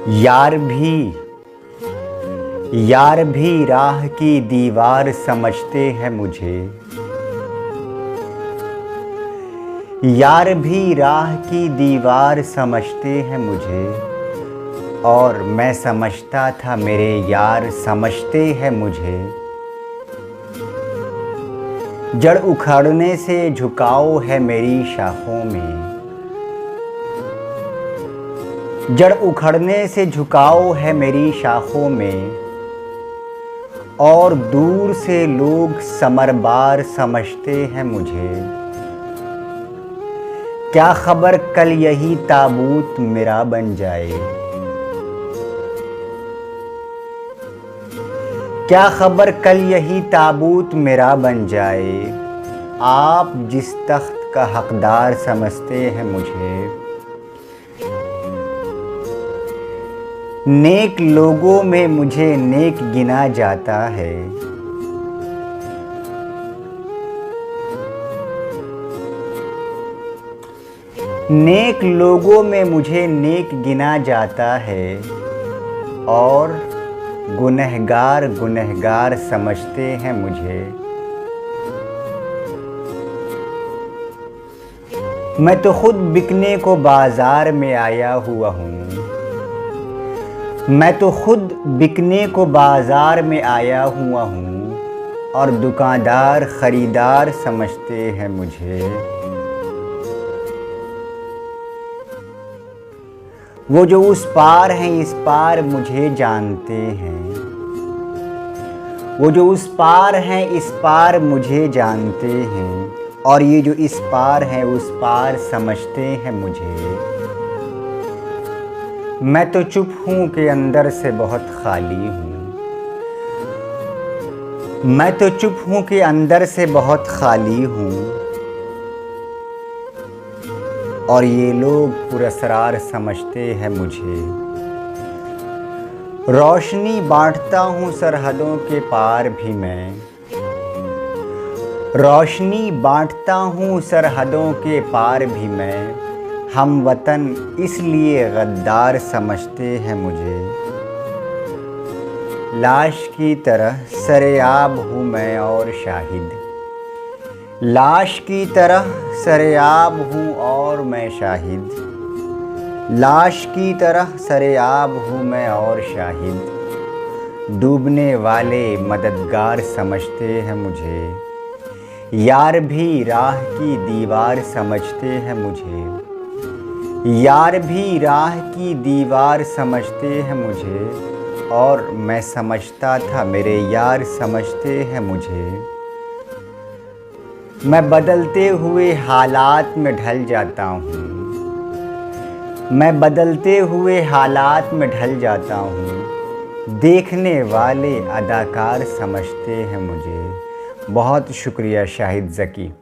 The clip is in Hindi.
यार भी राह की दीवार समझते हैं मुझे। यार भी राह की दीवार समझते हैं मुझे, और मैं समझता था मेरे यार समझते हैं मुझे। जड़ उखड़ने से झुकाव है मेरी शाखों में, जड़ उखड़ने से झुकाव है मेरी शाखों में, और दूर से लोग समरबार समझते हैं मुझे। क्या खबर कल यही ताबूत मेरा बन जाए, क्या खबर कल यही ताबूत मेरा बन जाए। आप जिस तख्त का हकदार समझते हैं मुझे। नेक लोगों में मुझे नेक गिना जाता है, नेक लोगों में मुझे नेक गिना जाता है, और गुनहगार गुनहगार समझते हैं मुझे। मैं तो खुद बिकने को बाजार में आया हुआ हूँ, मैं तो खुद बिकने को बाजार में आया हुआ हूँ, और दुकानदार खरीदार समझते हैं मुझे। वो जो उस पार हैं इस पार मुझे जानते हैं, वो जो उस पार हैं इस पार मुझे जानते हैं, और ये जो इस पार हैं उस पार समझते हैं मुझे। मैं तो चुप हूँ कि अंदर से बहुत खाली हूँ, मैं तो चुप हूँ कि अंदर से बहुत खाली हूँ, और ये लोग पुरस्कार समझते हैं मुझे। रोशनी बांटता हूँ सरहदों के पार भी मैं, रोशनी बांटता हूँ सरहदों के पार भी मैं। हम वतन इसलिए गद्दार समझते हैं मुझे। लाश की तरह सरेआब हूँ मैं और शाहिद, लाश की तरह सरेआब हूँ और मैं शाहिद, लाश की तरह सरेआब हूँ मैं और शाहिद। डूबने वाले मददगार समझते हैं मुझे। यार भी राह की दीवार समझते हैं मुझे, यार भी राह की दीवार समझते हैं मुझे, और मैं समझता था मेरे यार समझते हैं मुझे। मैं बदलते हुए हालात में ढल जाता हूँ, मैं बदलते हुए हालात में ढल जाता हूँ। देखने वाले अदाकार समझते हैं मुझे। बहुत शुक्रिया शाहिद ज़की।